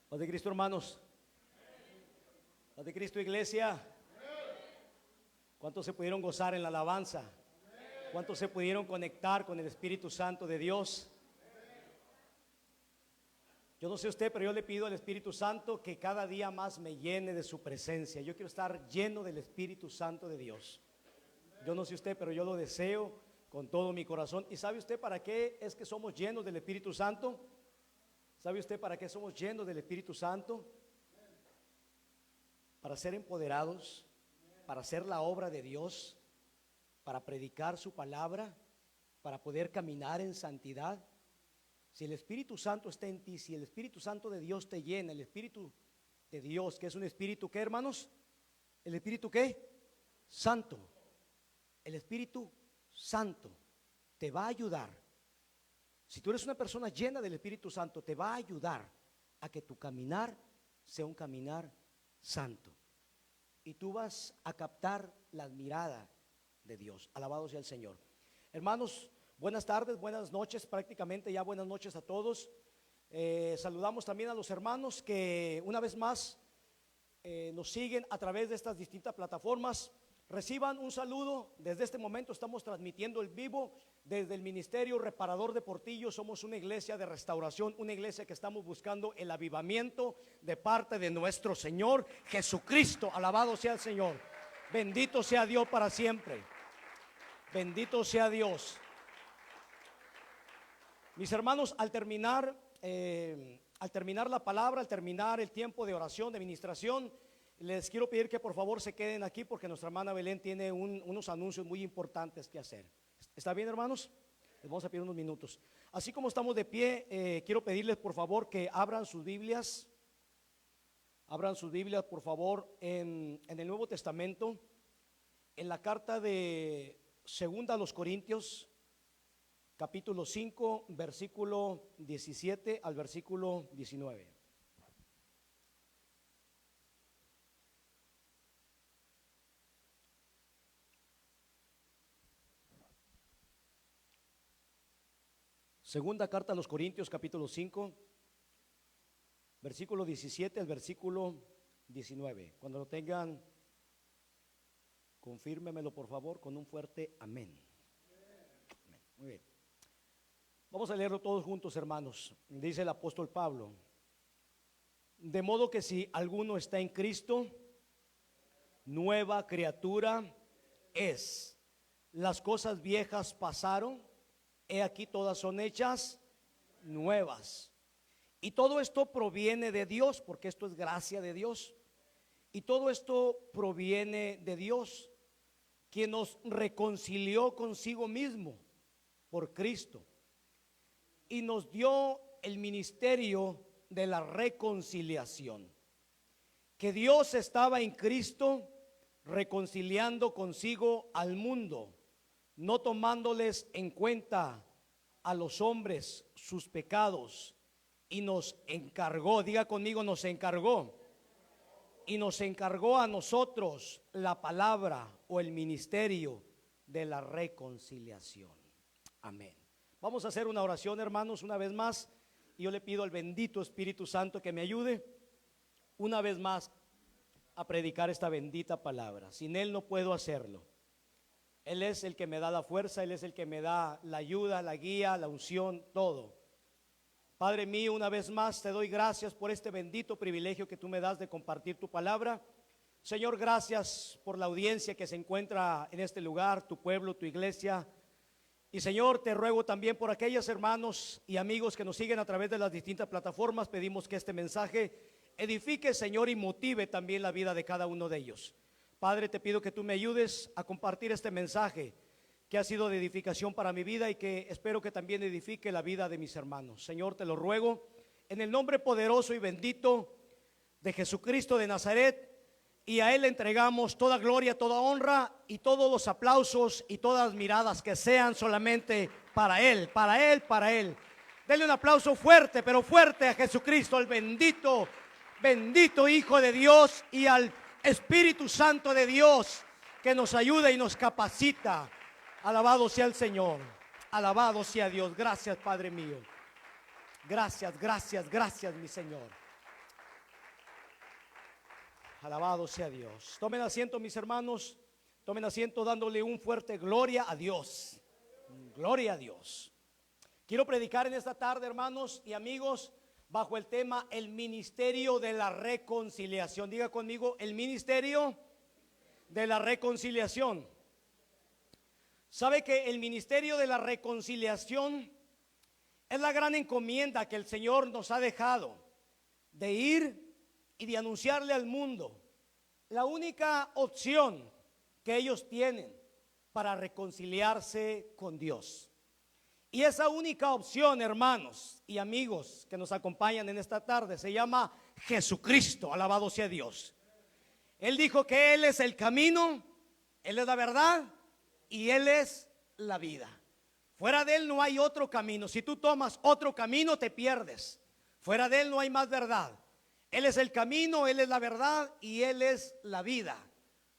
Paz de Cristo, hermanos. Paz de Cristo, iglesia. ¿Cuántos se pudieron gozar en la alabanza? ¿Cuántos se pudieron conectar con el Espíritu Santo de Dios? Yo no sé usted, pero yo le pido al Espíritu Santo que cada día más me llene de su presencia. Yo quiero estar lleno del Espíritu Santo de Dios. Yo no sé usted, pero yo lo deseo con todo mi corazón. ¿Y sabe usted para qué es que somos llenos del Espíritu Santo? ¿Sabe usted para qué somos llenos del Espíritu Santo? Para ser empoderados, para hacer la obra de Dios, para predicar su palabra, para poder caminar en santidad. Si el Espíritu Santo está en ti, si el Espíritu Santo de Dios te llena, el Espíritu de Dios, que es un Espíritu, ¿qué, hermanos? ¿El Espíritu qué? Santo. El Espíritu Santo te va a ayudar. Si tú eres una persona llena del Espíritu Santo, te va a ayudar a que tu caminar sea un caminar santo. Y tú vas a captar la mirada de Dios. Alabado sea el Señor. Hermanos, buenas tardes, buenas noches, prácticamente ya buenas noches a todos. Saludamos también a los hermanos que una vez más nos siguen a través de estas distintas plataformas. Reciban un saludo. Desde este momento estamos transmitiendo el vivo desde el Ministerio Reparador de Portillo. Somos una iglesia de restauración, una iglesia que estamos buscando el avivamiento de parte de nuestro Señor Jesucristo. Alabado sea el Señor. Bendito sea Dios para siempre. Bendito sea Dios. Mis hermanos, al terminar la palabra, al terminar el tiempo de oración, de ministración, les quiero pedir que por favor se queden aquí porque nuestra hermana Belén tiene unos anuncios muy importantes que hacer. ¿Está bien, hermanos? Les vamos a pedir unos minutos. Así como estamos de pie, quiero pedirles por favor que abran sus Biblias. Abran sus Biblias por favor en el Nuevo Testamento, en la carta de Segunda a los Corintios, capítulo 5, versículo 17 al versículo 19. Segunda carta a los Corintios, capítulo 5, versículo 17 al versículo 19. Cuando lo tengan, confírmemelo por favor con un fuerte amén. Amén. Muy bien. Vamos a leerlo todos juntos, hermanos. Dice el apóstol Pablo: de modo que si alguno está en Cristo, nueva criatura es. Las cosas viejas pasaron, he aquí todas son hechas nuevas. Y todo esto proviene de Dios, porque esto es gracia de Dios. Y todo esto proviene de Dios, quien nos reconcilió consigo mismo por Cristo y nos dio el ministerio de la reconciliación. Que Dios estaba en Cristo reconciliando consigo al mundo, no tomándoles en cuenta a los hombres sus pecados, y nos encargó, diga conmigo, nos encargó, y nos encargó a nosotros la palabra o el ministerio de la reconciliación. Amén. Vamos a hacer una oración, hermanos, una vez más, y yo le pido al bendito Espíritu Santo que me ayude una vez más a predicar esta bendita palabra. Sin Él no puedo hacerlo. Él es el que me da la fuerza, Él es el que me da la ayuda, la guía, la unción, todo. Padre mío, una vez más te doy gracias por este bendito privilegio que tú me das de compartir tu palabra. Señor, gracias por la audiencia que se encuentra en este lugar, tu pueblo, tu iglesia. Y Señor, te ruego también por aquellos hermanos y amigos que nos siguen a través de las distintas plataformas. Pedimos que este mensaje edifique, Señor, y motive también la vida de cada uno de ellos. Padre, te pido que tú me ayudes a compartir este mensaje que ha sido de edificación para mi vida y que espero que también edifique la vida de mis hermanos. Señor, te lo ruego en el nombre poderoso y bendito de Jesucristo de Nazaret, y a Él le entregamos toda gloria, toda honra y todos los aplausos y todas las miradas que sean solamente para Él, para Él, para Él. Denle un aplauso fuerte, pero fuerte a Jesucristo, al bendito, bendito Hijo de Dios, y al Espíritu Santo de Dios que nos ayuda y nos capacita. Alabado sea el Señor, alabado sea Dios. Gracias, Padre mío. Gracias, gracias, gracias, mi Señor. Alabado sea Dios. Tomen asiento, mis hermanos. Tomen asiento dándole un fuerte gloria a Dios. Gloria a Dios. Quiero predicar en esta tarde, hermanos y amigos, bajo el tema el ministerio de la reconciliación. Diga conmigo, el ministerio de la reconciliación. ¿Sabe que el ministerio de la reconciliación es la gran encomienda que el Señor nos ha dejado de ir y de anunciarle al mundo la única opción que ellos tienen para reconciliarse con Dios? Y esa única opción, hermanos y amigos que nos acompañan en esta tarde, se llama Jesucristo. Alabado sea Dios. Él dijo que Él es el camino, Él es la verdad y Él es la vida. Fuera de Él no hay otro camino. Si tú tomas otro camino, te pierdes. Fuera de Él no hay más verdad. Él es el camino, Él es la verdad y Él es la vida.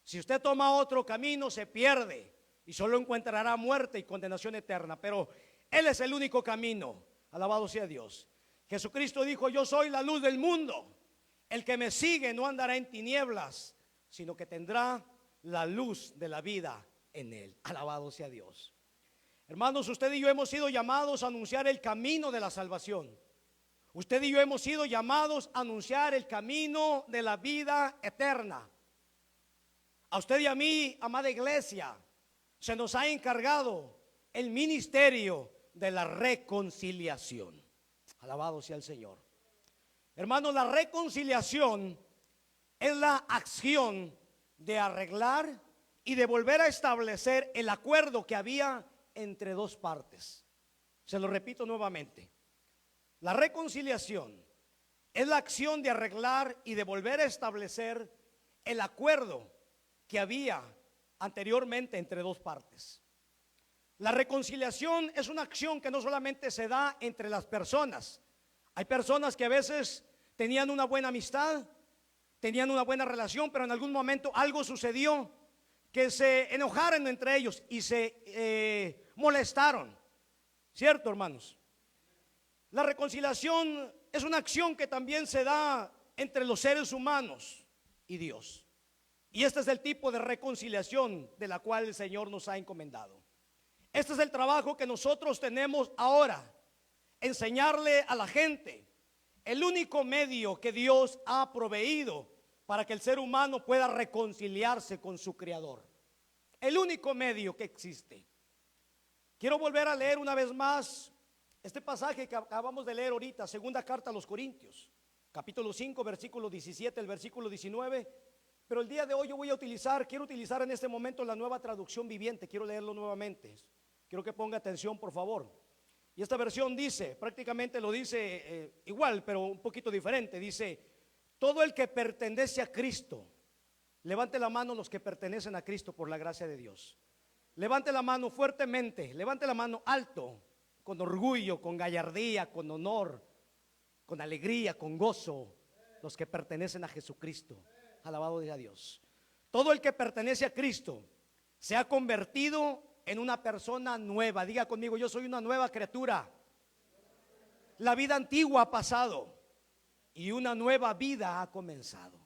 Si usted toma otro camino, se pierde y solo encontrará muerte y condenación eterna. Pero Él es el único camino. Alabado sea Dios. Jesucristo dijo: yo soy la luz del mundo. El que me sigue no andará en tinieblas, sino que tendrá la luz de la vida en él. Alabado sea Dios. Hermanos, usted y yo hemos sido llamados a anunciar el camino de la salvación. Usted y yo hemos sido llamados a anunciar el camino de la vida eterna. A usted y a mí, amada iglesia, se nos ha encargado el ministerio de la reconciliación. Alabado sea el Señor. Hermanos, la reconciliación es la acción de arreglar y de volver a establecer el acuerdo que había entre dos partes. Se lo repito nuevamente. La reconciliación es la acción de arreglar y de volver a establecer el acuerdo que había anteriormente entre dos partes. La reconciliación es una acción que no solamente se da entre las personas. Hay personas que a veces tenían una buena amistad, tenían una buena relación, pero en algún momento algo sucedió que se enojaron entre ellos y se molestaron. ¿Cierto, hermanos? La reconciliación es una acción que también se da entre los seres humanos y Dios. Y este es el tipo de reconciliación de la cual el Señor nos ha encomendado. Este es el trabajo que nosotros tenemos ahora: enseñarle a la gente el único medio que Dios ha proveído para que el ser humano pueda reconciliarse con su Creador. El único medio que existe. Quiero volver a leer una vez más este pasaje que acabamos de leer ahorita, segunda carta a los Corintios, capítulo 5, versículo 17, el versículo 19. Pero el día de hoy quiero utilizar en este momento la Nueva Traducción Viviente. Quiero leerlo nuevamente. Quiero que ponga atención, por favor. Y esta versión dice, prácticamente lo dice igual, pero un poquito diferente. Dice: todo el que pertenece a Cristo. Levante la mano los que pertenecen a Cristo por la gracia de Dios. Levante la mano fuertemente, levante la mano alto, con orgullo, con gallardía, con honor, con alegría, con gozo, los que pertenecen a Jesucristo. Alabado sea Dios. Todo el que pertenece a Cristo se ha convertido en una persona nueva. Diga conmigo: yo soy una nueva criatura. La vida antigua ha pasado y una nueva vida ha comenzado.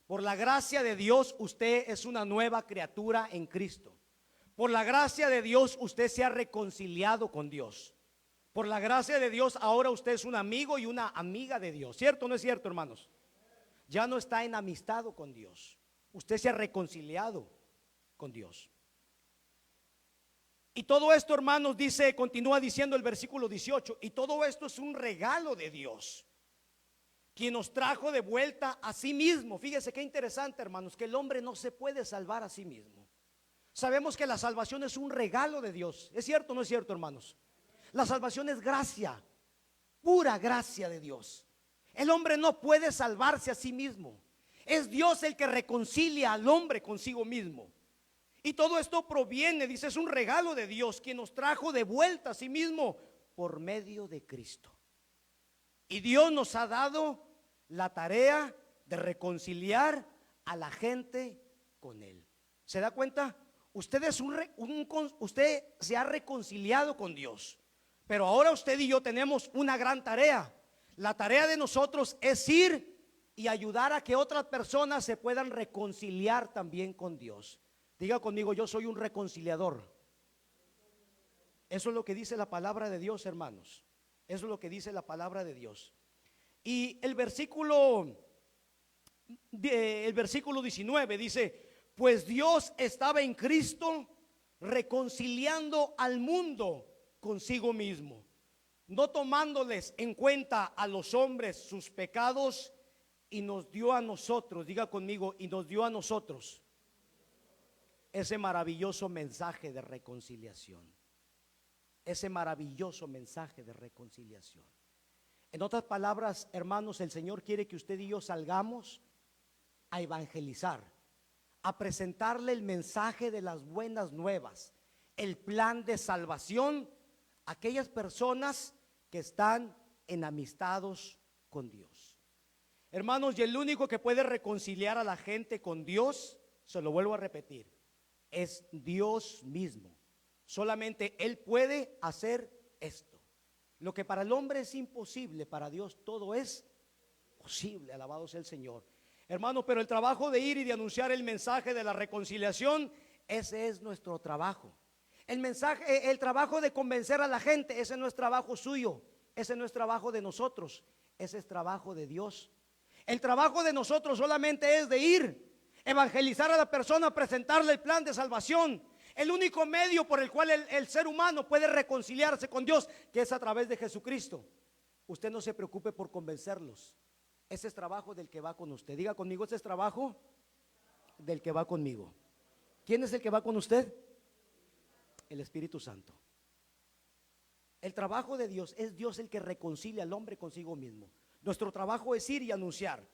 Por la gracia de Dios, usted es una nueva criatura en Cristo. Por la gracia de Dios, usted se ha reconciliado con Dios. Por la gracia de Dios, ahora usted es un amigo y una amiga de Dios. ¿Cierto o no es cierto, hermanos? Ya no está enemistado con Dios. Usted se ha reconciliado con Dios. Y todo esto, hermanos, continúa diciendo el versículo 18, y todo esto es un regalo de Dios, quien nos trajo de vuelta a sí mismo. Fíjese qué interesante, hermanos, que el hombre no se puede salvar a sí mismo. Sabemos que la salvación es un regalo de Dios. ¿Es cierto o no es cierto, hermanos? La salvación es gracia, pura gracia de Dios. El hombre no puede salvarse a sí mismo. Es Dios el que reconcilia al hombre consigo mismo. Y todo esto proviene, dice, es un regalo de Dios, quien nos trajo de vuelta a sí mismo por medio de Cristo. Y Dios nos ha dado la tarea de reconciliar a la gente con Él. ¿Se da cuenta? Usted se ha reconciliado con Dios, pero ahora usted y yo tenemos una gran tarea: La tarea de nosotros es ir y ayudar a que otras personas se puedan reconciliar también con Dios. Diga conmigo, yo soy un reconciliador. Eso es lo que dice la palabra de Dios, hermanos. Eso es lo que dice la palabra de Dios. Y el versículo 19 dice: pues Dios estaba en Cristo reconciliando al mundo consigo mismo, no tomándoles en cuenta a los hombres sus pecados, y nos dio a nosotros, diga conmigo, y nos dio a nosotros ese maravilloso mensaje de reconciliación. Ese maravilloso mensaje de reconciliación. En otras palabras, hermanos, el Señor quiere que usted y yo salgamos a evangelizar, a presentarle el mensaje de las buenas nuevas, el plan de salvación a aquellas personas que están enamistados con Dios. Hermanos, y el único que puede reconciliar a la gente con Dios, se lo vuelvo a repetir, es Dios mismo. Solamente Él puede hacer esto. Lo que para el hombre es imposible, para Dios todo es posible. Alabado sea el Señor. Hermano, pero el trabajo de ir y de anunciar el mensaje de la reconciliación, ese es nuestro trabajo. El mensaje, el trabajo de convencer a la gente, ese no es trabajo suyo, ese no es trabajo de nosotros, ese es trabajo de Dios. El trabajo de nosotros solamente es de ir, evangelizar a la persona, presentarle el plan de salvación. El único medio por el cual el ser humano puede reconciliarse con Dios, que es a través de Jesucristo. Usted no se preocupe por convencerlos. Ese es trabajo del que va con usted. Diga conmigo, ese es trabajo del que va conmigo. ¿Quién es el que va con usted? El Espíritu Santo. El trabajo de Dios es Dios el que reconcilia al hombre consigo mismo. Nuestro trabajo es ir y anunciar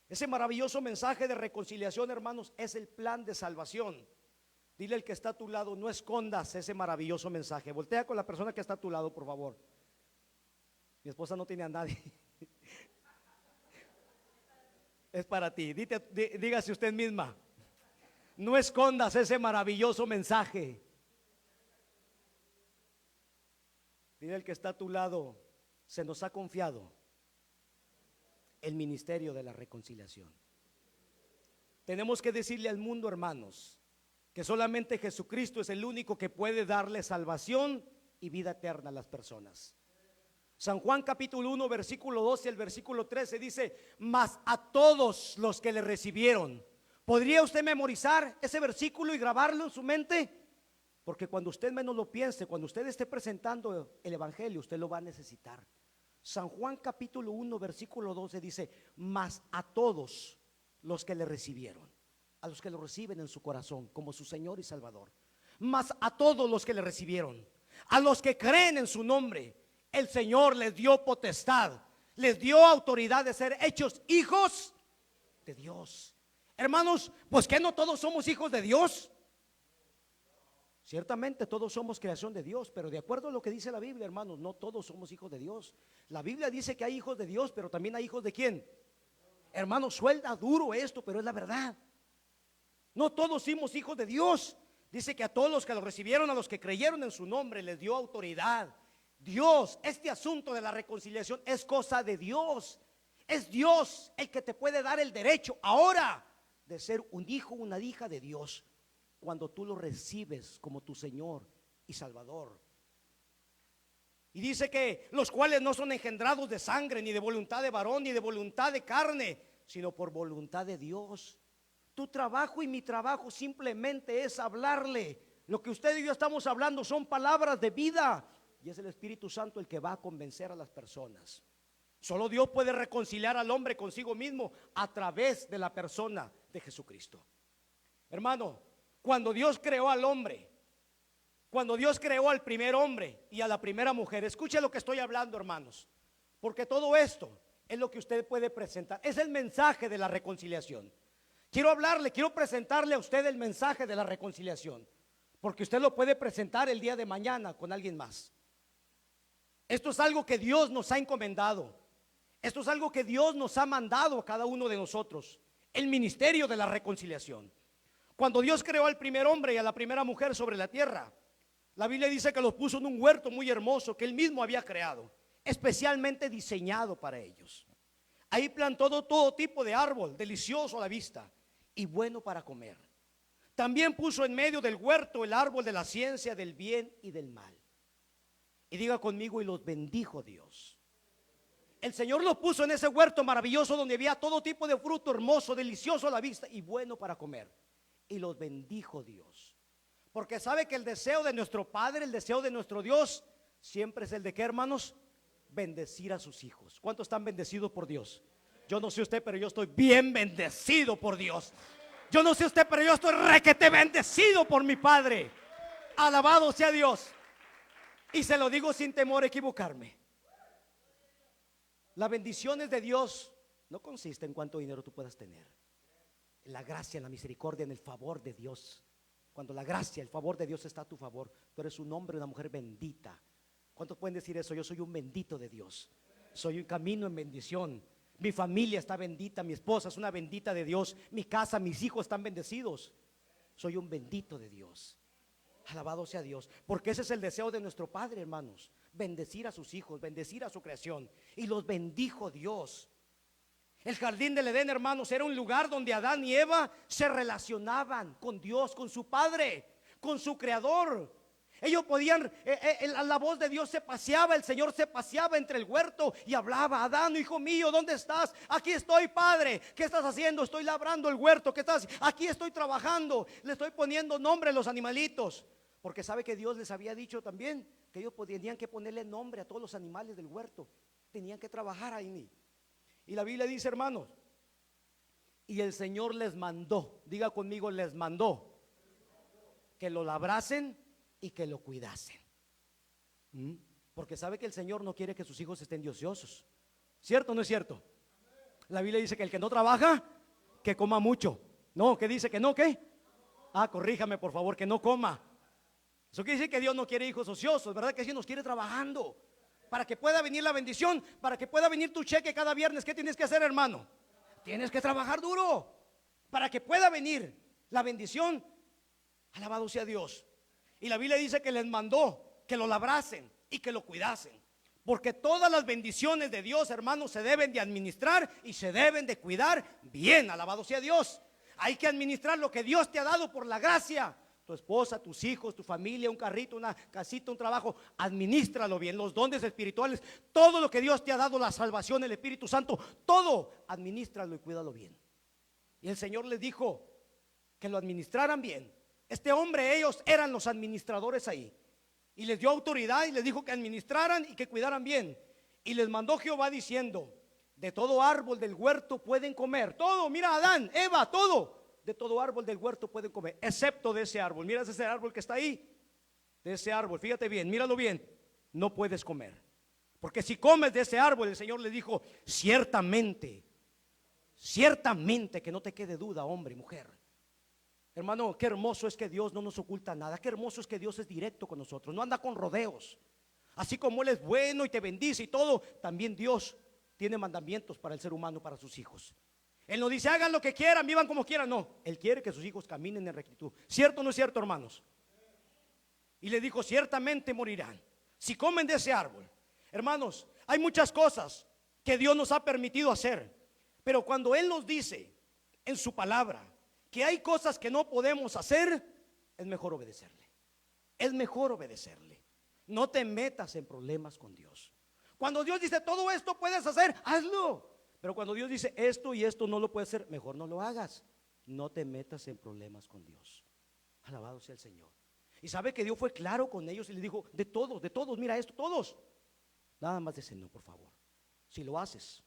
ese maravilloso mensaje de reconciliación, hermanos. Es el plan de salvación. Dile al que está a tu lado, no escondas ese maravilloso mensaje. Voltea con la persona que está a tu lado, por favor. Mi esposa no tiene a nadie. Es para ti. Dígase usted misma, no escondas ese maravilloso mensaje. Dile al que está a tu lado, se nos ha confiado el ministerio de la reconciliación. Tenemos que decirle al mundo, hermanos, que solamente Jesucristo es el único que puede darle salvación y vida eterna a las personas. San Juan capítulo 1 versículo 12 al versículo 13 dice: mas a todos los que le recibieron. ¿Podría usted memorizar ese versículo y grabarlo en su mente? Porque cuando usted menos lo piense, cuando usted esté presentando el evangelio, usted lo va a necesitar. San Juan capítulo 1 versículo 12 dice: mas a todos los que le recibieron, a los que lo reciben en su corazón como su Señor y Salvador, mas a todos los que le recibieron, a los que creen en su nombre, el Señor les dio potestad, les dio autoridad de ser hechos hijos de Dios. Hermanos, pues que no todos somos hijos de Dios. Ciertamente todos somos creación de Dios, pero de acuerdo a lo que dice la Biblia, hermanos, no todos somos hijos de Dios. La Biblia dice que hay hijos de Dios, pero también hay hijos de ¿quién? Hermanos, suelda duro esto, pero es la verdad. No todos somos hijos de Dios. Dice que a todos los que lo recibieron, a los que creyeron en su nombre, les dio autoridad. Dios, este asunto de la reconciliación es cosa de Dios. Es Dios el que te puede dar el derecho ahora de ser un hijo, una hija de Dios, cuando tú lo recibes como tu Señor y Salvador. Y dice que los cuales no son engendrados de sangre, ni de voluntad de varón, ni de voluntad de carne, sino por voluntad de Dios. Tu trabajo y mi trabajo simplemente es hablarle. Lo que usted y yo estamos hablando son palabras de vida, y es el Espíritu Santo el que va a convencer a las personas. Solo Dios puede reconciliar al hombre consigo mismo a través de la persona de Jesucristo. Hermano, cuando Dios creó al hombre, cuando Dios creó al primer hombre y a la primera mujer, escuche lo que estoy hablando, hermanos, porque todo esto es lo que usted puede presentar. Es el mensaje de la reconciliación. Quiero presentarle a usted el mensaje de la reconciliación, porque usted lo puede presentar el día de mañana con alguien más. Esto es algo que Dios nos ha encomendado. Esto es algo que Dios nos ha mandado a cada uno de nosotros. El ministerio de la reconciliación. Cuando Dios creó al primer hombre y a la primera mujer sobre la tierra, la Biblia dice que los puso en un huerto muy hermoso que Él mismo había creado. especialmente diseñado para ellos. Ahí plantó todo tipo de árbol, delicioso a la vista y bueno para comer. También puso en medio del huerto el árbol de la ciencia del bien y del mal. Y diga conmigo, y los bendijo Dios. El Señor los puso en ese huerto maravilloso donde había todo tipo de fruto hermoso, delicioso a la vista y bueno para comer. Y los bendijo Dios. Porque sabe que el deseo de nuestro Padre, el deseo de nuestro Dios, siempre es el de ¿qué, hermanos? Bendecir a sus hijos. ¿Cuántos están bendecidos por Dios? Yo no sé usted, pero yo estoy bien bendecido por Dios. Yo no sé usted, pero yo estoy requete bendecido por mi Padre. Alabado sea Dios. Y se lo digo sin temor a equivocarme. Las bendiciones de Dios no consiste en cuánto dinero tú puedas tener. En la gracia, en la misericordia, en el favor de Dios. Cuando la gracia, el favor de Dios está a tu favor, tú eres un hombre, una mujer bendita. ¿Cuántos pueden decir eso? Yo soy un bendito de Dios. Soy un camino en bendición. Mi familia está bendita, mi esposa es una bendita de Dios, mi casa, mis hijos están bendecidos. Soy un bendito de Dios. Alabado sea Dios, porque ese es el deseo de nuestro Padre, hermanos. Bendecir a sus hijos, bendecir a su creación. Y los bendijo Dios. El jardín del Edén, hermanos, era un lugar donde Adán y Eva se relacionaban con Dios, con su Padre, con su Creador. Ellos podían, la voz de Dios se paseaba, el Señor se paseaba entre el huerto y hablaba: Adán, hijo mío, ¿dónde estás? Aquí estoy, Padre. ¿Qué estás haciendo? Estoy labrando el huerto. ¿Qué estás? Aquí estoy trabajando. Le estoy poniendo nombre a los animalitos. Porque sabe que Dios les había dicho también que ellos tenían que ponerle nombre a todos los animales del huerto. Tenían que trabajar ahí. Y la Biblia dice, hermanos, y el Señor les mandó, diga conmigo, les mandó que lo labrasen y que lo cuidasen. Porque sabe que el Señor no quiere que sus hijos estén de ociosos. ¿Cierto o no es cierto? La Biblia dice que el que no trabaja, que coma mucho. No, ¿qué dice? ¿Que no qué? Corríjame por favor, que no coma. Eso quiere decir que Dios no quiere hijos ociosos, ¿verdad? Que sí nos quiere trabajando. Para que pueda venir la bendición, para que pueda venir tu cheque cada viernes, ¿qué tienes que hacer, hermano? Tienes que trabajar duro. Para que pueda venir la bendición, alabado sea Dios. Y la Biblia dice que les mandó que lo labrasen y que lo cuidasen. Porque todas las bendiciones de Dios, hermanos, se deben de administrar y se deben de cuidar bien, alabado sea Dios. Hay que administrar lo que Dios te ha dado por la gracia. Tu esposa, tus hijos, tu familia, un carrito, una casita, un trabajo, administralo bien, los dones espirituales, todo lo que Dios te ha dado, la salvación, el Espíritu Santo, todo, administralo y cuídalo bien. Y el Señor les dijo que lo administraran bien. Este hombre, ellos eran los administradores ahí. Y les dio autoridad y les dijo que administraran y que cuidaran bien. Y les mandó Jehová diciendo: de todo árbol del huerto pueden comer. Todo, mira, Adán, Eva, todo. De todo árbol del huerto pueden comer, excepto de ese árbol. Mira ese árbol que está ahí. De ese árbol, fíjate bien, míralo bien. No puedes comer. Porque si comes de ese árbol, el Señor le dijo: ciertamente, ciertamente, que no te quede duda, hombre y mujer. Hermano, qué hermoso es que Dios no nos oculta nada. Qué hermoso es que Dios es directo con nosotros, no anda con rodeos. Así como Él es bueno y te bendice y todo, también Dios tiene mandamientos para el ser humano, para sus hijos. Él no dice hagan lo que quieran, vivan como quieran. No, Él quiere que sus hijos caminen en rectitud. ¿Cierto o no es cierto, hermanos? Y le dijo: ciertamente morirán si comen de ese árbol. Hermanos, hay muchas cosas que Dios nos ha permitido hacer, pero cuando Él nos dice en su palabra que hay cosas que no podemos hacer, es mejor obedecerle. Es mejor obedecerle. No te metas en problemas con Dios. Cuando Dios dice todo esto puedes hacer, hazlo. Pero cuando Dios dice esto y esto no lo puedes hacer, mejor no lo hagas. No te metas en problemas con Dios. Alabado sea el Señor. Y sabe que Dios fue claro con ellos y les dijo: de todos, mira esto, todos. Nada más de ese no, por favor. Si lo haces,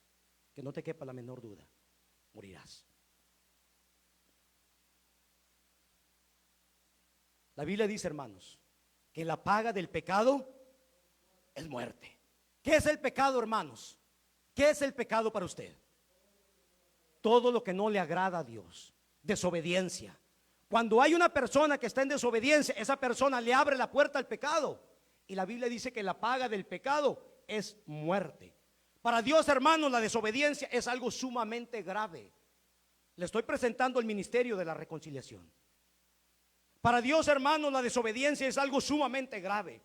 que no te quepa la menor duda, morirás. La Biblia dice, hermanos, que la paga del pecado es muerte. ¿Qué es el pecado, hermanos? ¿Qué es el pecado para usted? Todo lo que no le agrada a Dios. Desobediencia. Cuando hay una persona que está en desobediencia, esa persona le abre la puerta al pecado. Y la Biblia dice que la paga del pecado es muerte. Para Dios, hermanos, la desobediencia es algo sumamente grave. Le estoy presentando el ministerio de la reconciliación. Para Dios, hermanos, la desobediencia es algo sumamente grave.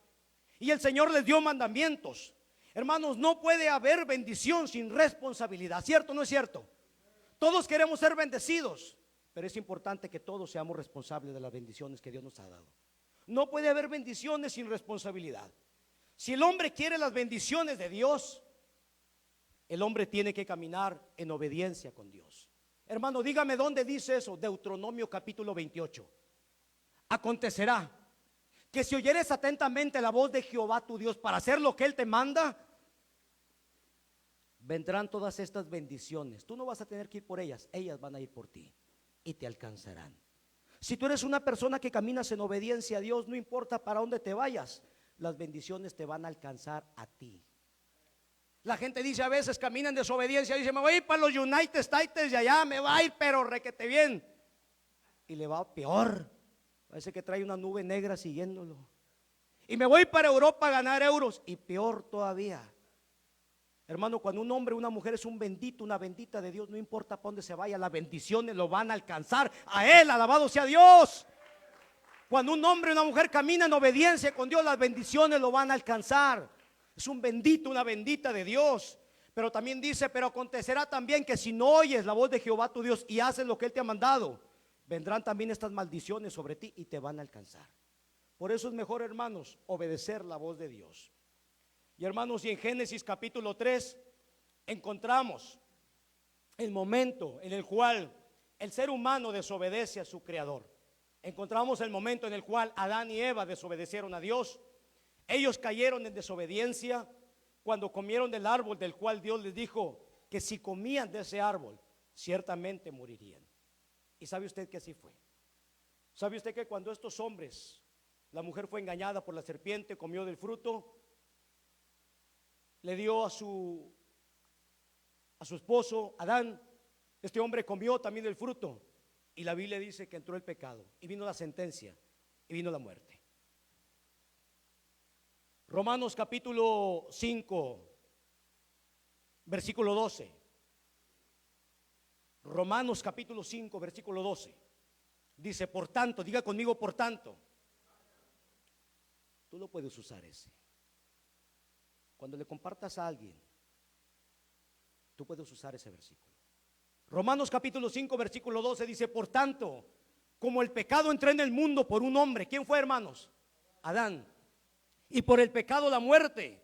Y el Señor les dio mandamientos. Hermanos, no puede haber bendición sin responsabilidad, ¿cierto o no es cierto? Todos queremos ser bendecidos, pero es importante que todos seamos responsables de las bendiciones que Dios nos ha dado. No puede haber bendiciones sin responsabilidad. Si el hombre quiere las bendiciones de Dios, el hombre tiene que caminar en obediencia con Dios. Hermano, dígame dónde dice eso. Deuteronomio capítulo 28. Acontecerá que si oyeres atentamente la voz de Jehová tu Dios para hacer lo que Él te manda, vendrán todas estas bendiciones. Tú no vas a tener que ir por ellas, ellas van a ir por ti y te alcanzarán. Si tú eres una persona que caminas en obediencia a Dios, no importa para dónde te vayas, las bendiciones te van a alcanzar a ti. La gente dice a veces, camina en desobediencia, dice, me voy a ir para los United States y allá me va a ir pero requete bien, y le va peor. Parece que trae una nube negra siguiéndolo. Y me voy para Europa a ganar euros, y peor todavía. Hermano, cuando un hombre o una mujer es un bendito, una bendita de Dios, no importa para dónde se vaya, las bendiciones lo van a alcanzar a él. Alabado sea Dios. Cuando un hombre o una mujer camina en obediencia con Dios, las bendiciones lo van a alcanzar. Es un bendito, una bendita de Dios. Pero también dice, pero acontecerá también que si no oyes la voz de Jehová tu Dios y haces lo que Él te ha mandado, vendrán también estas maldiciones sobre ti y te van a alcanzar. Por eso es mejor, hermanos, obedecer la voz de Dios. Y hermanos, y en Génesis capítulo 3 encontramos el momento en el cual el ser humano desobedece a su creador. Encontramos el momento en el cual Adán y Eva desobedecieron a Dios. Ellos cayeron en desobediencia cuando comieron del árbol del cual Dios les dijo que si comían de ese árbol, ciertamente morirían. ¿Y sabe usted que así fue? ¿Sabe usted que cuando estos hombres, la mujer fue engañada por la serpiente, comió del fruto, le dio a su esposo Adán, este hombre comió también del fruto, y la Biblia dice que entró el pecado y vino la sentencia y vino la muerte? Romanos capítulo 5 versículo 12. Romanos capítulo 5 versículo 12 dice, por tanto, diga conmigo, por tanto. Tú lo puedes usar ese. Cuando le compartas a alguien, tú puedes usar ese versículo. Romanos capítulo 5 versículo 12 dice, por tanto, como el pecado entró en el mundo por un hombre, ¿quién fue, hermanos? Adán. Y por el pecado la muerte,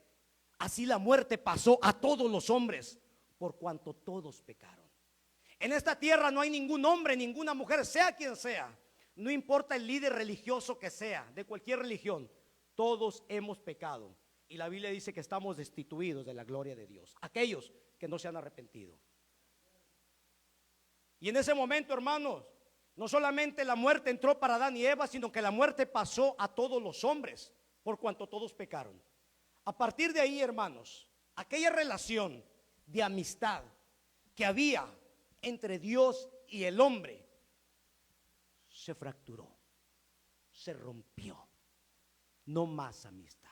así la muerte pasó a todos los hombres, por cuanto todos pecaron. En esta tierra no hay ningún hombre, ninguna mujer, sea quien sea, no importa el líder religioso que sea, de cualquier religión, todos hemos pecado. Y la Biblia dice que estamos destituidos de la gloria de Dios, aquellos que no se han arrepentido. Y en ese momento, hermanos, no solamente la muerte entró para Adán y Eva, sino que la muerte pasó a todos los hombres, por cuanto todos pecaron. A partir de ahí, hermanos, aquella relación de amistad que había entre Dios y el hombre se fracturó, se rompió. No más amistad.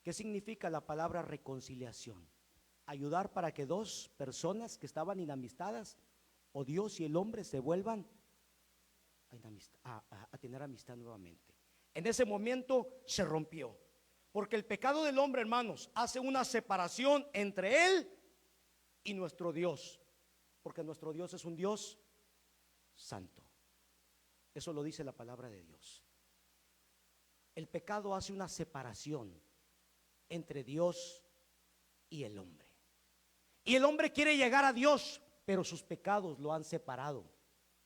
¿Qué significa la palabra reconciliación? Ayudar para que dos personas que estaban inamistadas, o Dios y el hombre, se vuelvan a tener amistad nuevamente. En ese momento se rompió, porque el pecado del hombre, hermanos, hace una separación entre él y nuestro Dios, porque nuestro Dios es un Dios santo. Eso lo dice la palabra de Dios. El pecado hace una separación entre Dios y el hombre. Y el hombre quiere llegar a Dios, pero sus pecados lo han separado.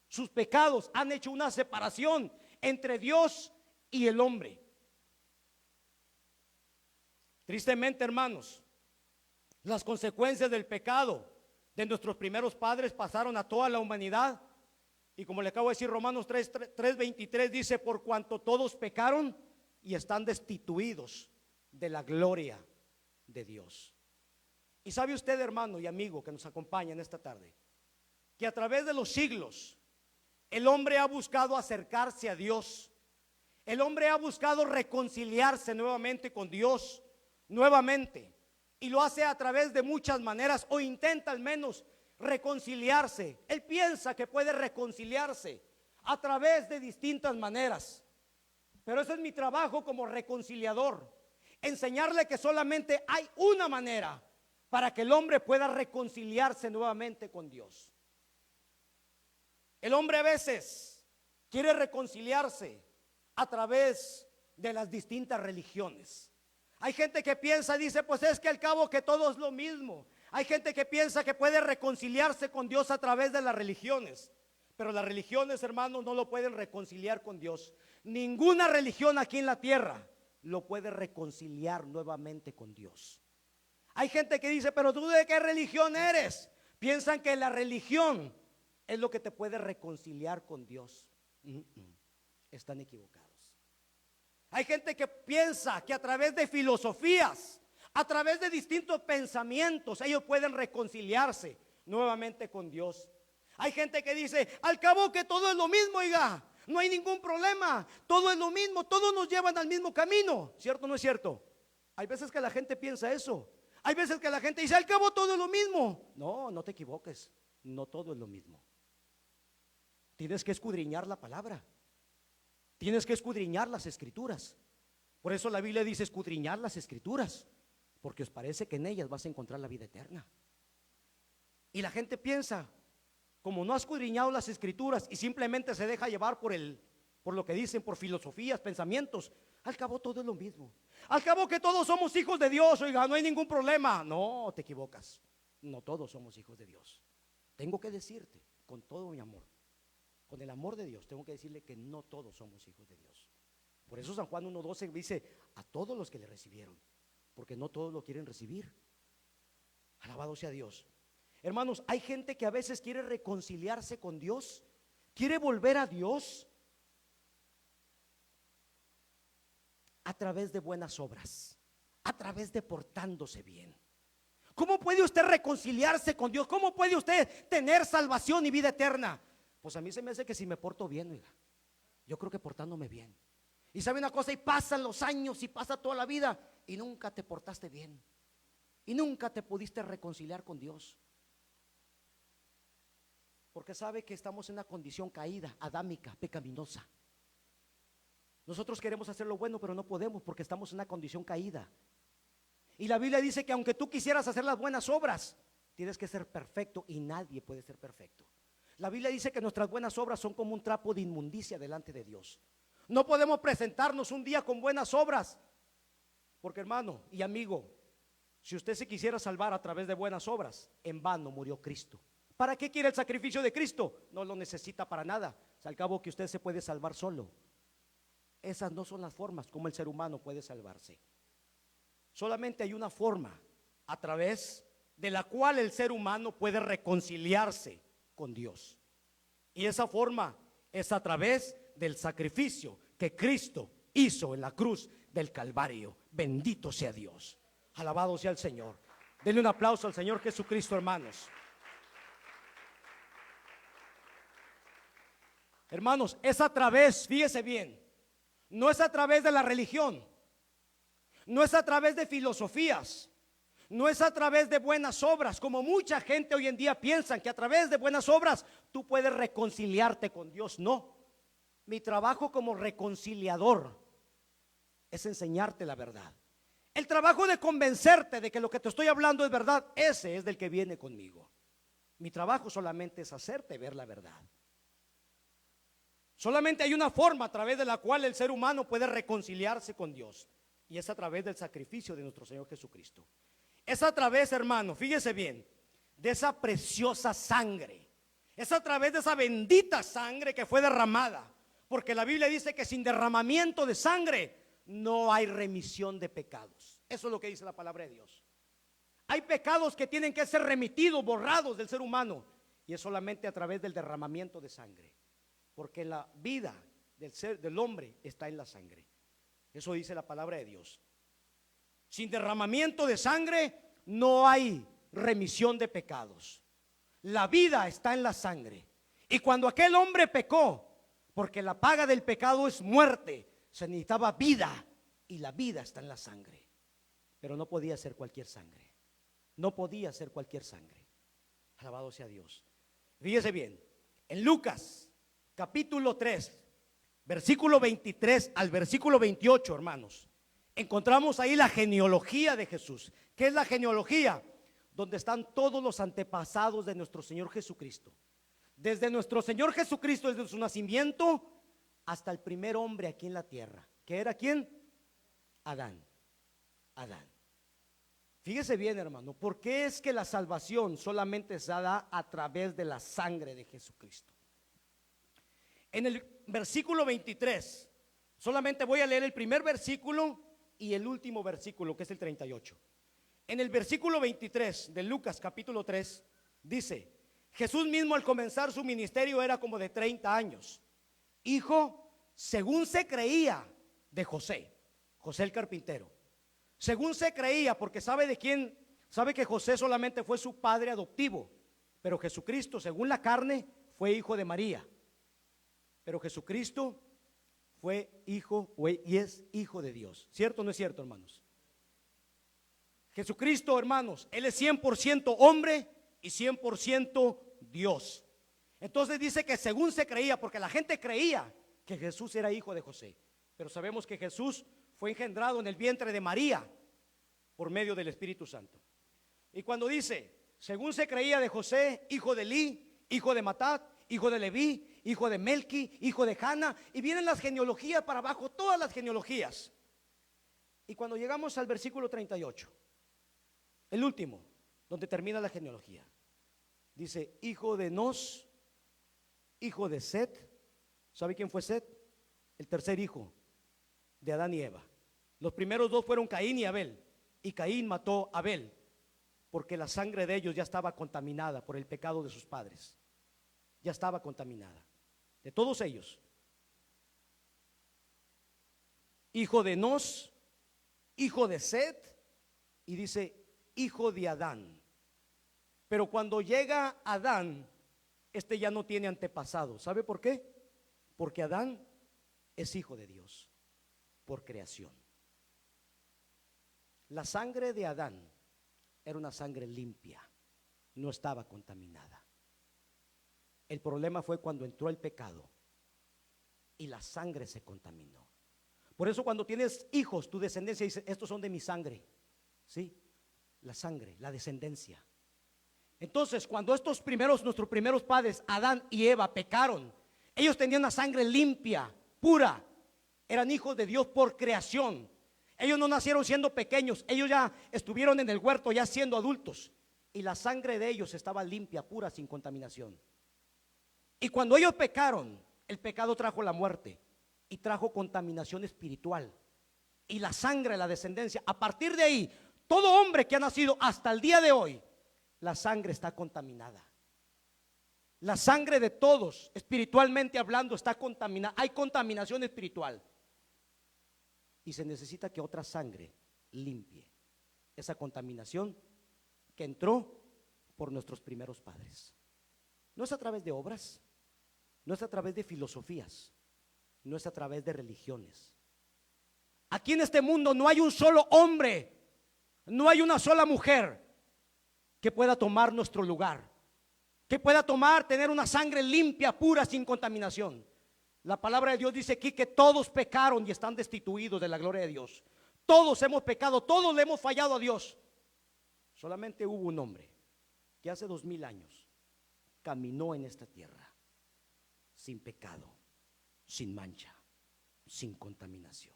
Sus pecados han hecho una separación entre Dios y el hombre. Tristemente, hermanos, las consecuencias del pecado de nuestros primeros padres pasaron a toda la humanidad. Y como le acabo de decir, Romanos 3:23 dice, por cuanto todos pecaron y están destituidos de la gloria de Dios. Y sabe usted, hermano y amigo que nos acompaña en esta tarde, que a través de los siglos el hombre ha buscado acercarse a Dios. El hombre ha buscado reconciliarse nuevamente con Dios, nuevamente, y lo hace a través de muchas maneras, o intenta al menos reconciliarse. Él piensa que puede reconciliarse a través de distintas maneras, pero ese es mi trabajo como reconciliador, enseñarle que solamente hay una manera para que el hombre pueda reconciliarse nuevamente con Dios. El hombre a veces quiere reconciliarse a través de las distintas religiones. Hay gente que piensa, dice, pues es que al cabo que todo es lo mismo. Hay gente que piensa que puede reconciliarse con Dios a través de las religiones. Pero las religiones, hermanos, no lo pueden reconciliar con Dios. Ninguna religión aquí en la tierra lo puede reconciliar nuevamente con Dios. Hay gente que dice, pero tú ¿de qué religión eres? Piensan que la religión es lo que te puede reconciliar con Dios. Están equivocados. Hay gente que piensa que a través de filosofías, a través de distintos pensamientos, ellos pueden reconciliarse nuevamente con Dios. Hay gente que dice, al cabo que todo es lo mismo, oiga, no hay ningún problema, todo es lo mismo, todos nos llevan al mismo camino. ¿Cierto o no es cierto? Hay veces que la gente piensa eso. Hay veces que la gente dice, al cabo todo es lo mismo. No, no te equivoques, no todo es lo mismo. Tienes que escudriñar la palabra. Tienes que escudriñar las escrituras. Por eso la Biblia dice escudriñar las escrituras, porque os parece que en ellas vas a encontrar la vida eterna. Y la gente piensa, como no ha escudriñado las escrituras y simplemente se deja llevar por lo que dicen, por filosofías, pensamientos, al cabo todo es lo mismo. Al cabo que todos somos hijos de Dios, oiga, no hay ningún problema. No, te equivocas. No todos somos hijos de Dios. Tengo que decirte con todo mi amor, con el amor de Dios, tengo que decirle que no todos somos hijos de Dios. Por eso San Juan 1:12 dice, a todos los que le recibieron, porque no todos lo quieren recibir. Alabado sea Dios. Hermanos, hay gente que a veces quiere reconciliarse con Dios, quiere volver a Dios a través de buenas obras, a través de portándose bien. ¿Cómo puede usted reconciliarse con Dios? ¿Cómo puede usted tener salvación y vida eterna? Pues a mí se me hace que si me porto bien, oiga, yo creo que portándome bien. Y sabe una cosa, y pasan los años y pasa toda la vida y nunca te portaste bien y nunca te pudiste reconciliar con Dios, porque sabe que estamos en una condición caída, adámica, pecaminosa. Nosotros queremos hacer lo bueno, pero no podemos porque estamos en una condición caída. Y la Biblia dice que aunque tú quisieras hacer las buenas obras, tienes que ser perfecto y nadie puede ser perfecto. La Biblia dice que nuestras buenas obras son como un trapo de inmundicia delante de Dios. No podemos presentarnos un día con buenas obras, porque hermano y amigo, si usted se quisiera salvar a través de buenas obras, en vano murió Cristo. ¿Para qué quiere el sacrificio de Cristo? No lo necesita para nada. Al cabo que usted se puede salvar solo. Esas no son las formas como el ser humano puede salvarse. Solamente hay una forma a través de la cual el ser humano puede reconciliarse con Dios. Y esa forma es a través del sacrificio que Cristo hizo en la cruz del Calvario. Bendito sea Dios. Alabado sea el Señor. Denle un aplauso al Señor Jesucristo, hermanos. Hermanos, es a través, fíjese bien, no es a través de la religión, no es a través de filosofías, no es a través de buenas obras, como mucha gente hoy en día piensa que a través de buenas obras tú puedes reconciliarte con Dios. No, mi trabajo como reconciliador es enseñarte la verdad. El trabajo de convencerte de que lo que te estoy hablando es verdad, ese es del que viene conmigo. Mi trabajo solamente es hacerte ver la verdad. Solamente hay una forma a través de la cual el ser humano puede reconciliarse con Dios, y es a través del sacrificio de nuestro Señor Jesucristo. Es a través, hermano, fíjese bien, de esa preciosa sangre. Es a través de esa bendita sangre que fue derramada, porque la Biblia dice que sin derramamiento de sangre no hay remisión de pecados. Eso es lo que dice la palabra de Dios. Hay pecados que tienen que ser remitidos, borrados del ser humano, y es solamente a través del derramamiento de sangre, porque la vida del hombre está en la sangre. Eso dice la palabra de Dios. Sin derramamiento de sangre no hay remisión de pecados. La vida está en la sangre. Y cuando aquel hombre pecó, porque la paga del pecado es muerte, se necesitaba vida, y la vida está en la sangre. Pero no podía ser cualquier sangre. No podía ser cualquier sangre. Alabado sea Dios. Fíjese bien, en Lucas capítulo 3, versículo 23 al versículo 28, hermanos, encontramos ahí la genealogía de Jesús. ¿Qué es la genealogía? Donde están todos los antepasados de nuestro Señor Jesucristo. Desde nuestro Señor Jesucristo, desde su nacimiento hasta el primer hombre aquí en la tierra. ¿Que era quién? Adán. Adán. Fíjese bien, hermano, ¿por qué es que la salvación solamente se da a través de la sangre de Jesucristo? En el versículo 23, solamente voy a leer el primer versículo y el último versículo, que es el 38. En el versículo 23 de Lucas capítulo 3 dice: Jesús mismo al comenzar su ministerio era como de 30 años, hijo, según se creía, de José el carpintero. Según se creía, porque sabe de quién, sabe que José solamente fue su padre adoptivo, pero Jesucristo, según la carne, fue hijo de María. Pero Jesucristo fue hijo y es hijo de Dios. ¿Cierto o no es cierto, hermanos? Jesucristo, hermanos, Él es 100% hombre y 100% Dios. Entonces dice que según se creía, porque la gente creía que Jesús era hijo de José, pero sabemos que Jesús fue engendrado en el vientre de María por medio del Espíritu Santo. Y cuando dice, según se creía de José, hijo de Elí, hijo de Matat, hijo de Leví, hijo de Melqui, hijo de Jana, y vienen las genealogías para abajo, todas las genealogías. Y cuando llegamos al versículo 38, el último, donde termina la genealogía, dice, hijo de Nos, hijo de Set. ¿Sabe quién fue Set? El tercer hijo de Adán y Eva. Los primeros dos fueron Caín y Abel, y Caín mató a Abel porque la sangre de ellos ya estaba contaminada por el pecado de sus padres. Ya estaba contaminada, de todos ellos. Hijo de Nos, hijo de Set, y dice hijo de Adán. Pero cuando llega Adán, este ya no tiene antepasado. ¿Sabe por qué? Porque Adán es hijo de Dios por creación. La sangre de Adán era una sangre limpia, no estaba contaminada. El problema fue cuando entró el pecado y la sangre se contaminó. Por eso cuando tienes hijos, tu descendencia dice, estos son de mi sangre. ¿Sí? La sangre, la descendencia. Entonces cuando nuestros primeros padres, Adán y Eva, pecaron, ellos tenían una sangre limpia, pura. Eran hijos de Dios por creación. Ellos no nacieron siendo pequeños, ellos ya estuvieron en el huerto ya siendo adultos. Y la sangre de ellos estaba limpia, pura, sin contaminación. Y cuando ellos pecaron, el pecado trajo la muerte y trajo contaminación espiritual. Y la sangre, la descendencia, a partir de ahí, todo hombre que ha nacido hasta el día de hoy, la sangre está contaminada. La sangre de todos, espiritualmente hablando, está contaminada. Hay contaminación espiritual. Y se necesita que otra sangre limpie esa contaminación que entró por nuestros primeros padres. No es a través de obras, no es a través de filosofías, no es a través de religiones. Aquí en este mundo no hay un solo hombre, no hay una sola mujer que pueda tomar nuestro lugar, que pueda tener una sangre limpia, pura, sin contaminación. La palabra de Dios dice aquí que todos pecaron y están destituidos de la gloria de Dios. Todos hemos pecado, todos le hemos fallado a Dios. Solamente hubo un hombre que hace 2000 años caminó en esta tierra sin pecado, sin mancha, sin contaminación.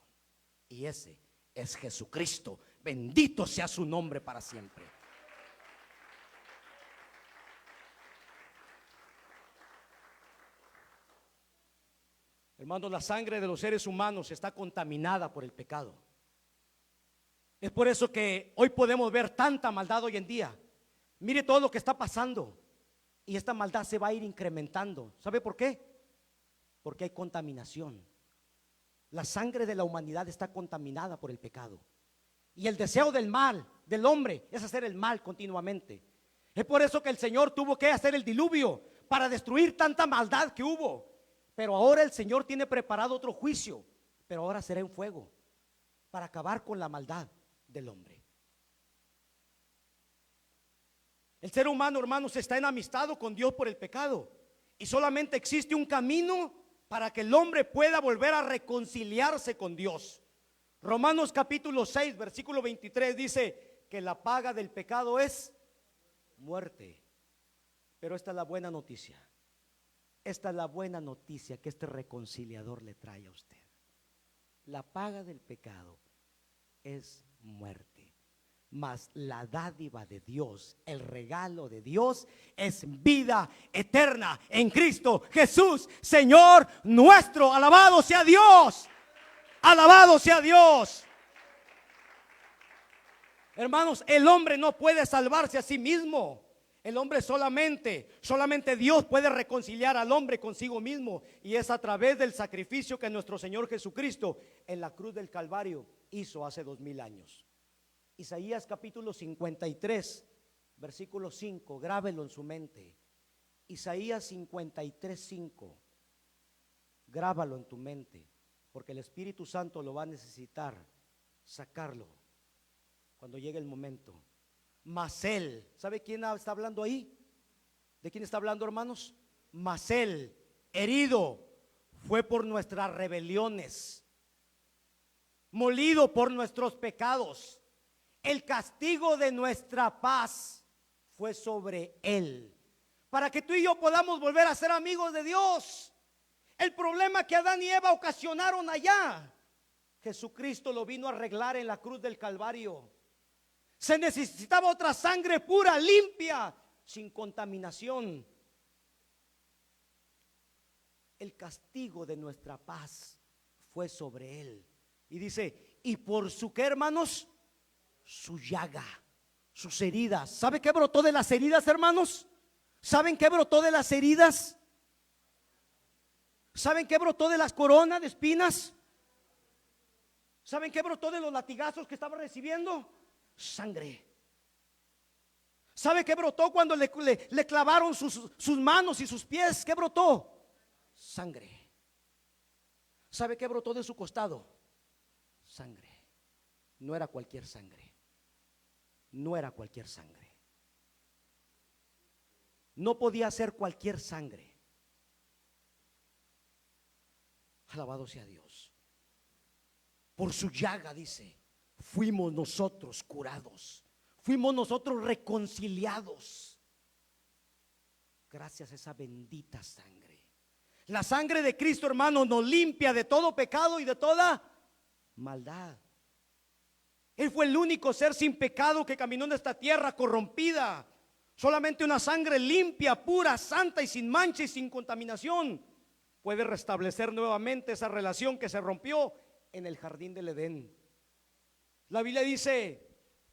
Y ese es Jesucristo. Bendito sea su nombre para siempre. Hermanos, la sangre de los seres humanos está contaminada por el pecado. Es por eso que hoy podemos ver tanta maldad hoy en día. Mire todo lo que está pasando. Y esta maldad se va a ir incrementando. ¿Sabe por qué? Porque hay contaminación. La sangre de la humanidad está contaminada por el pecado. Y el deseo del mal, del hombre, es hacer el mal continuamente. Es por eso que el Señor tuvo que hacer el diluvio para destruir tanta maldad que hubo. Pero ahora el Señor tiene preparado otro juicio, pero ahora será en fuego para acabar con la maldad del hombre. El ser humano, hermanos, está enemistado con Dios por el pecado, y solamente existe un camino para que el hombre pueda volver a reconciliarse con Dios. Romanos capítulo 6, versículo 23 dice que la paga del pecado es muerte. Pero esta es la buena noticia. Esta es la buena noticia que este reconciliador le trae a usted. La paga del pecado es muerte, mas la dádiva de Dios, el regalo de Dios es vida eterna en Cristo Jesús, Señor nuestro. Alabado sea Dios. Alabado sea Dios. Hermanos, el hombre no puede salvarse a sí mismo. El hombre solamente Dios puede reconciliar al hombre consigo mismo, y es a través del sacrificio que nuestro Señor Jesucristo en la cruz del Calvario hizo hace 2000 años. Isaías capítulo 53, versículo 5, grábelo en su mente. Isaías 53, 5, grábalo en tu mente, porque el Espíritu Santo lo va a necesitar sacarlo cuando llegue el momento. Mas él, ¿sabe quién está hablando ahí? ¿De quién está hablando, hermanos? Mas él, herido fue por nuestras rebeliones, molido por nuestros pecados. El castigo de nuestra paz fue sobre él, para que tú y yo podamos volver a ser amigos de Dios. El problema que Adán y Eva ocasionaron allá, Jesucristo lo vino a arreglar en la cruz del Calvario. Se necesitaba otra sangre pura, limpia, sin contaminación. El castigo de nuestra paz fue sobre él. Y dice, y por su qué, hermanos, su llaga, sus heridas. ¿Sabe qué brotó de las heridas, hermanos? ¿Saben qué brotó de las heridas? ¿Saben qué brotó de las coronas de espinas? ¿Saben qué brotó de los latigazos que estaba recibiendo? Sangre. ¿Sabe qué brotó cuando le clavaron sus manos y sus pies? ¿Qué brotó? Sangre. ¿Sabe qué brotó de su costado? Sangre. No era cualquier sangre. No era cualquier sangre. No podía ser cualquier sangre. Alabado sea Dios. Por su llaga, dice, fuimos nosotros curados, fuimos nosotros reconciliados, gracias a esa bendita sangre. La sangre de Cristo, hermano, nos limpia de todo pecado y de toda maldad. Él fue el único ser sin pecado que caminó en esta tierra corrompida. Solamente una sangre limpia, pura, santa y sin mancha y sin contaminación puede restablecer nuevamente esa relación que se rompió en el jardín del Edén. La Biblia dice,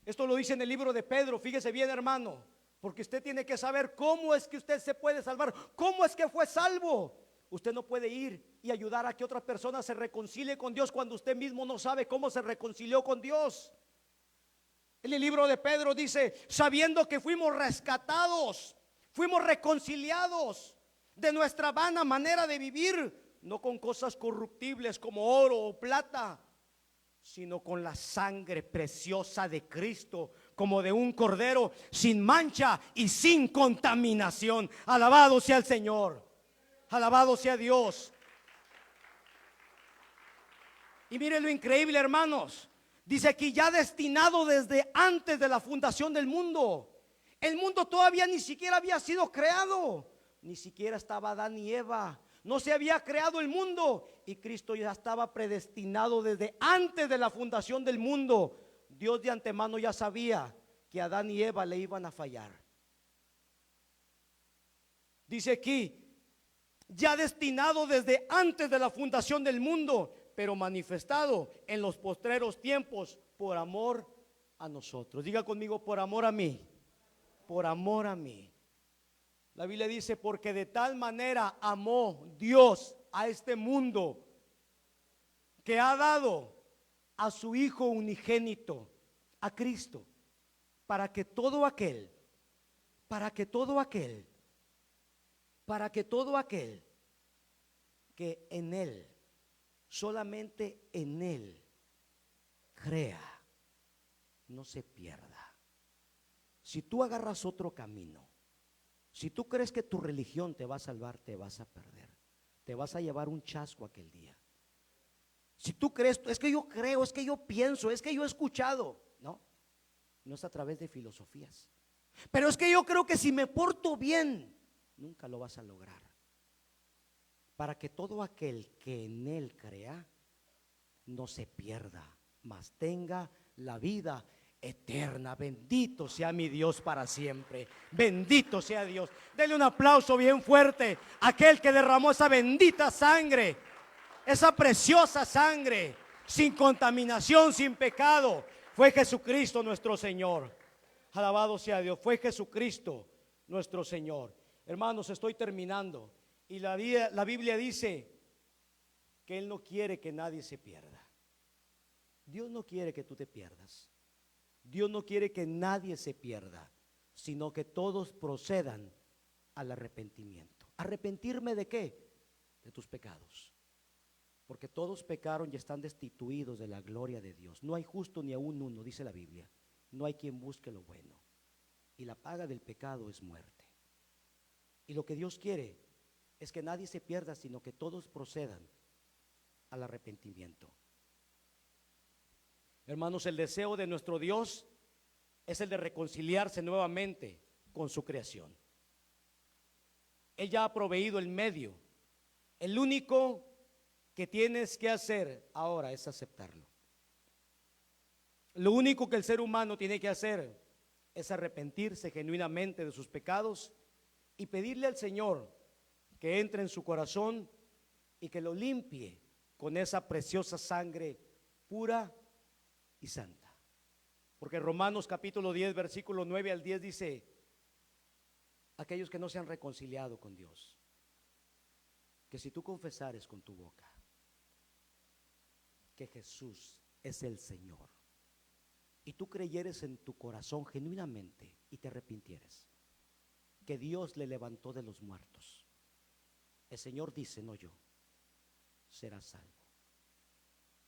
esto lo dice en el libro de Pedro, fíjese bien, hermano, porque usted tiene que saber cómo es que usted se puede salvar, cómo es que fue salvo. Usted no puede ir y ayudar a que otra persona se reconcilie con Dios cuando usted mismo no sabe cómo se reconcilió con Dios. En el libro de Pedro dice, sabiendo que fuimos rescatados, fuimos reconciliados de nuestra vana manera de vivir, no con cosas corruptibles como oro o plata, sino con la sangre preciosa de Cristo, como de un cordero sin mancha y sin contaminación. Alabado sea el Señor, alabado sea Dios. Y mire lo increíble, hermanos. Dice aquí, ya destinado desde antes de la fundación del mundo. El mundo todavía ni siquiera había sido creado, ni siquiera estaba Adán y Eva. No se había creado el mundo y Cristo ya estaba predestinado desde antes de la fundación del mundo. Dios de antemano ya sabía que Adán y Eva le iban a fallar. Dice aquí, ya destinado desde antes de la fundación del mundo, pero manifestado en los postreros tiempos por amor a nosotros. Diga conmigo, por amor a mí, por amor a mí. La Biblia dice, porque de tal manera amó Dios a este mundo, que ha dado a su Hijo unigénito, a Cristo, para que todo aquel que en Él, solamente en Él, crea, no se pierda. Si tú agarras otro camino, si tú crees que tu religión te va a salvar, te vas a perder. Te vas a llevar un chasco aquel día. Si tú crees, es que yo creo, es que yo pienso, es que yo he escuchado. No, no es a través de filosofías. Pero es que yo creo que si me porto bien, nunca lo vas a lograr. Para que todo aquel que en Él crea no se pierda, mas tenga la vida eterna. Bendito sea mi Dios para siempre. Bendito sea Dios. Denle un aplauso bien fuerte a aquel que derramó esa bendita sangre, esa preciosa sangre, sin contaminación, sin pecado. Fue Jesucristo nuestro Señor. Alabado sea Dios. Fue Jesucristo nuestro Señor. Hermanos, estoy terminando. Y la Biblia dice que Él no quiere que nadie se pierda. Dios no quiere que tú te pierdas. Dios no quiere que nadie se pierda, sino que todos procedan al arrepentimiento. ¿Arrepentirme de qué? De tus pecados. Porque todos pecaron y están destituidos de la gloria de Dios. No hay justo ni aún uno, dice la Biblia. No hay quien busque lo bueno. Y la paga del pecado es muerte. Y lo que Dios quiere es que nadie se pierda, sino que todos procedan al arrepentimiento. Hermanos, el deseo de nuestro Dios es el de reconciliarse nuevamente con su creación. Él ya ha proveído el medio. El único que tienes que hacer ahora es aceptarlo. Lo único que el ser humano tiene que hacer es arrepentirse genuinamente de sus pecados y pedirle al Señor que entre en su corazón y que lo limpie con esa preciosa sangre pura y santa. Porque Romanos capítulo 10 versículo 9 al 10 dice: aquellos que no se han reconciliado con Dios, que si tú confesares con tu boca que Jesús es el Señor y tú creyeres en tu corazón genuinamente y te arrepintieres que Dios le levantó de los muertos, el Señor dice, no yo, serás salvo,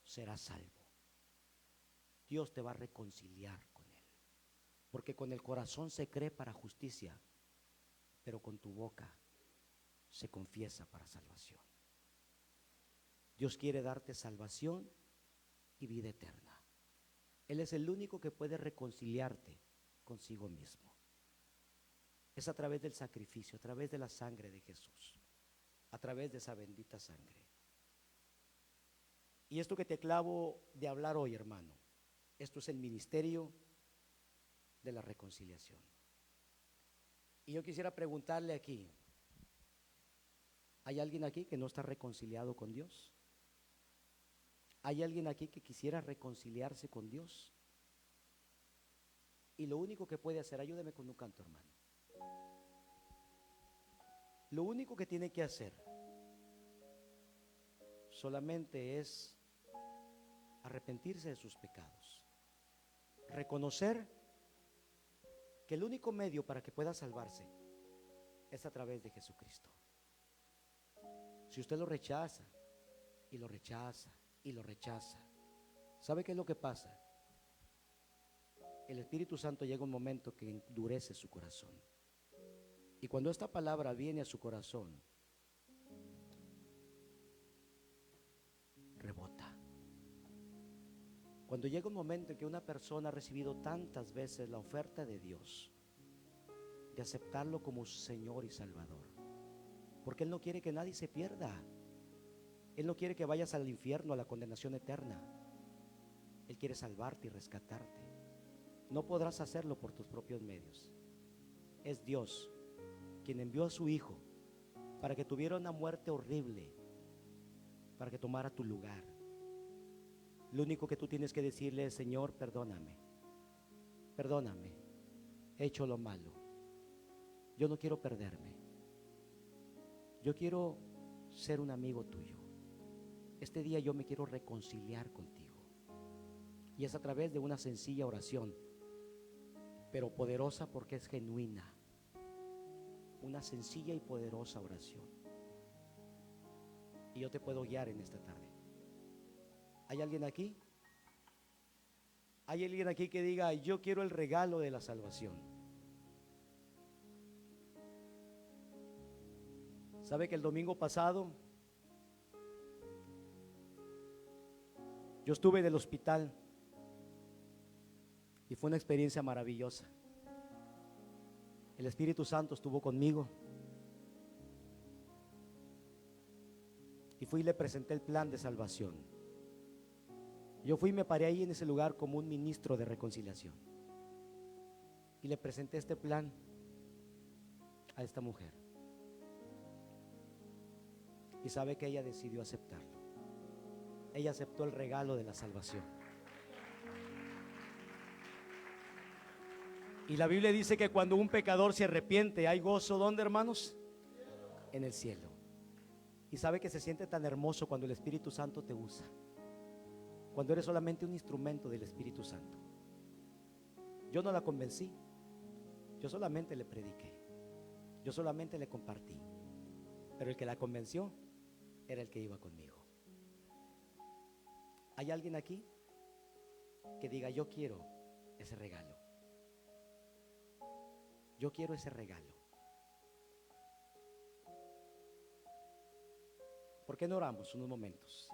serás salvo. Dios te va a reconciliar con Él, porque con el corazón se cree para justicia, pero con tu boca se confiesa para salvación. Dios quiere darte salvación y vida eterna. Él es el único que puede reconciliarte consigo mismo. Es a través del sacrificio, a través de la sangre de Jesús, a través de esa bendita sangre. Y esto que te clavo de hablar hoy, hermano, esto es el ministerio de la reconciliación. Y yo quisiera preguntarle aquí, ¿hay alguien aquí que no está reconciliado con Dios? ¿Hay alguien aquí que quisiera reconciliarse con Dios? Y lo único que puede hacer, ayúdeme con un canto, hermano. Lo único que tiene que hacer solamente es arrepentirse de sus pecados, reconocer que el único medio para que pueda salvarse es a través de Jesucristo. Si usted lo rechaza y lo rechaza y lo rechaza, ¿sabe qué es lo que pasa? El Espíritu Santo llega un momento que endurece su corazón. Y cuando esta palabra viene a su corazón, rebota. Cuando llega un momento en que una persona ha recibido tantas veces la oferta de Dios de aceptarlo como su Señor y Salvador, porque Él no quiere que nadie se pierda. Él no quiere que vayas al infierno, a la condenación eterna. Él quiere salvarte y rescatarte. No podrás hacerlo por tus propios medios. Es Dios quien envió a su Hijo para que tuviera una muerte horrible, para que tomara tu lugar. Lo único que tú tienes que decirle es: Señor, perdóname, perdóname, he hecho lo malo, yo no quiero perderme, yo quiero ser un amigo tuyo. Este día yo me quiero reconciliar contigo. Y es a través de una sencilla oración, pero poderosa porque es genuina. Una sencilla y poderosa oración. Y yo te puedo guiar en esta tarde. ¿Hay alguien aquí? ¿Hay alguien aquí que diga: yo quiero el regalo de la salvación? ¿Sabe que el domingo pasado Yo estuve en el hospital y fue una experiencia maravillosa. El Espíritu Santo estuvo conmigo y fui y le presenté el plan de salvación. Yo fui y me paré ahí en ese lugar como un ministro de reconciliación y le presenté este plan a esta mujer. Y sabe que ella decidió aceptarlo. Ella aceptó el regalo de la salvación. Y la Biblia dice que cuando un pecador se arrepiente, hay gozo. ¿Dónde, hermanos? En el cielo. Y sabe que se siente tan hermoso cuando el Espíritu Santo te usa, cuando eres solamente un instrumento del Espíritu Santo. Yo no la convencí, yo solamente le prediqué, yo solamente le compartí, pero el que la convenció era el que iba conmigo. ¿Hay alguien aquí que diga: yo quiero ese regalo? Yo quiero ese regalo. ¿Por qué no oramos unos momentos?